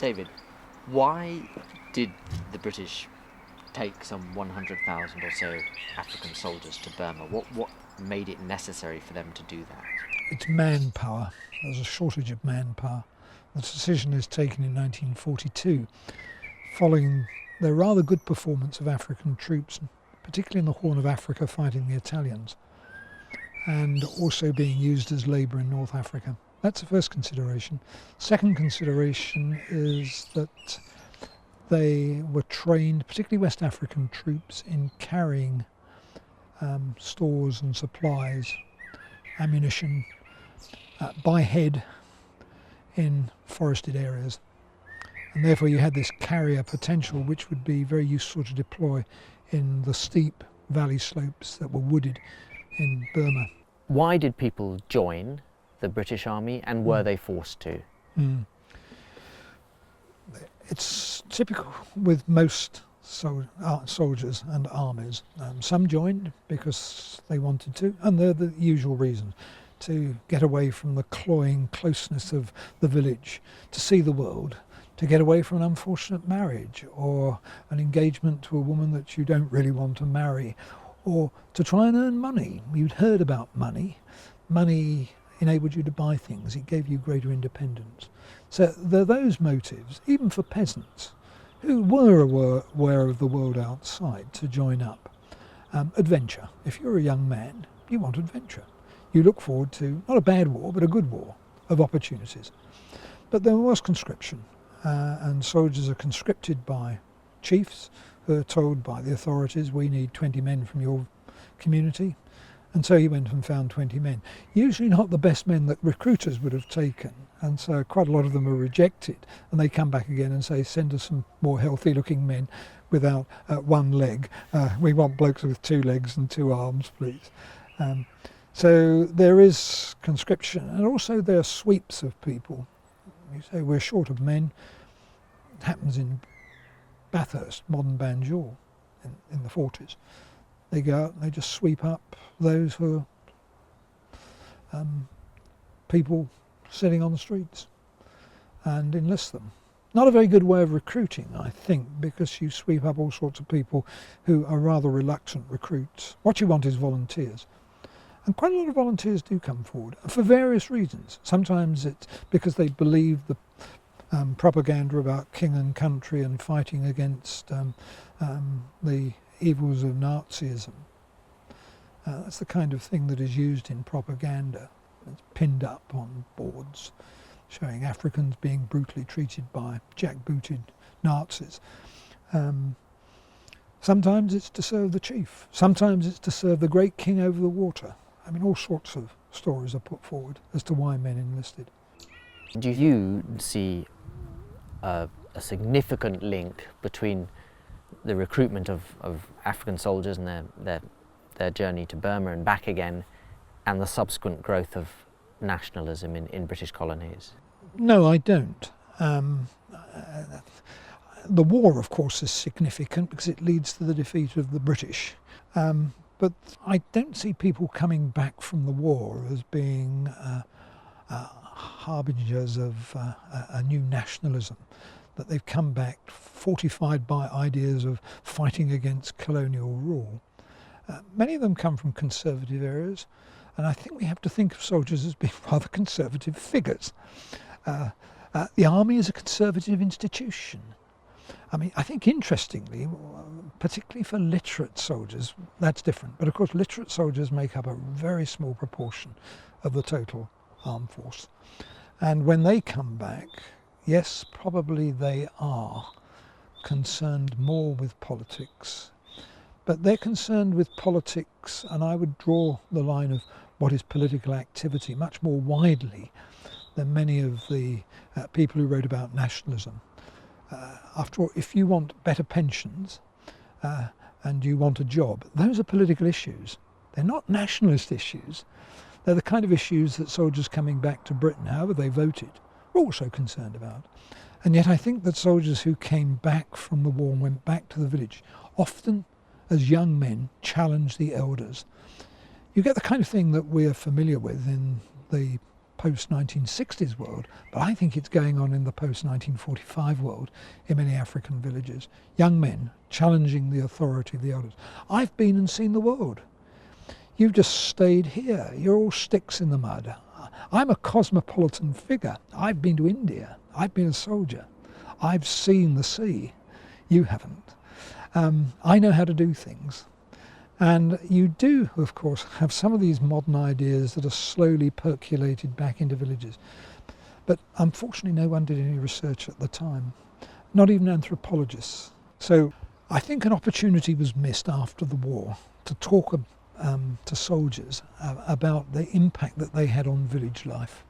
David, why did the British take some 100,000 or so African soldiers to Burma? What made it necessary for them to do that? It's manpower. There's a shortage of manpower. The decision is taken in 1942, following the rather good performance of African troops, particularly in the Horn of Africa fighting the Italians, and also being used as labour in North Africa. That's the first consideration. Second consideration is that they were trained, particularly West African troops, in carrying stores and supplies, ammunition, by head in forested areas. And therefore you had this carrier potential which would be very useful to deploy in the steep valley slopes that were wooded in Burma. Why did people join the British Army, and were they forced to? It's typical with most soldiers and armies. Some joined because they wanted to, and they're the usual reason: to get away from the cloying closeness of the village, to see the world, to get away from an unfortunate marriage or an engagement to a woman that you don't really want to marry, or to try and earn money. You'd heard about money. Money enabled you to buy things. It gave you greater independence. So there are those motives, even for peasants who were aware of the world outside, to join up. Adventure. If you're a young man, you want adventure. You look forward to, not a bad war, but a good war of opportunities. But there was conscription, and soldiers are conscripted by chiefs who are told by the authorities, we need 20 men from your community. And so he went and found 20 men. Usually not the best men that recruiters would have taken, and so quite a lot of them are rejected, and they come back again and say, send us some more healthy looking men without one leg. We want blokes with 2 legs and 2 arms, please. So there is conscription, and also there are sweeps of people. You say we're short of men. It happens in Bathurst, modern Banjul, in the 40s. They go out and they just sweep up those who are people sitting on the streets and enlist them. Not a very good way of recruiting, I think, because you sweep up all sorts of people who are rather reluctant recruits. What you want is volunteers. And quite a lot of volunteers do come forward for various reasons. Sometimes it's because they believe the propaganda about king and country and fighting against the evils of Nazism. That's the kind of thing that is used in propaganda. It's pinned up on boards showing Africans being brutally treated by jackbooted Nazis. Sometimes it's to serve the chief. Sometimes it's to serve the great king over the water. I mean, all sorts of stories are put forward as to why men enlisted. Do you see a significant link between the recruitment of African soldiers and their journey to Burma and back again, and the subsequent growth of nationalism in British colonies? No, I don't. The war, of course, is significant because it leads to the defeat of the British. But I don't see people coming back from the war as being harbingers of a new nationalism, that they've come back fortified by ideas of fighting against colonial rule. Many of them come from conservative areas, and I think we have to think of soldiers as being rather conservative figures. The army is a conservative institution. I mean, I think interestingly, particularly for literate soldiers, that's different. But of course, literate soldiers make up a very small proportion of the total armed force. And when they come back, yes, probably they are concerned more with politics. But they're concerned with politics, and I would draw the line of what is political activity much more widely than many of the people who wrote about nationalism. After all, if you want better pensions and you want a job, those are political issues. They're not nationalist issues. They're the kind of issues that soldiers coming back to Britain, however they voted, were also concerned about. And yet I think that soldiers who came back from the war and went back to the village, often as young men, challenged the elders. You get the kind of thing that we're familiar with in the post-1960s world, but I think it's going on in the post-1945 world in many African villages. Young men challenging the authority of the elders. I've been and seen the world. You've just stayed here. You're all sticks in the mud. I'm a cosmopolitan figure. I've been to India. I've been a soldier. I've seen the sea. You haven't. I know how to do things. And you do, of course, have some of these modern ideas that are slowly percolated back into villages. But unfortunately, no one did any research at the time, not even anthropologists. So I think an opportunity was missed after the war to talk to soldiers about the impact that they had on village life.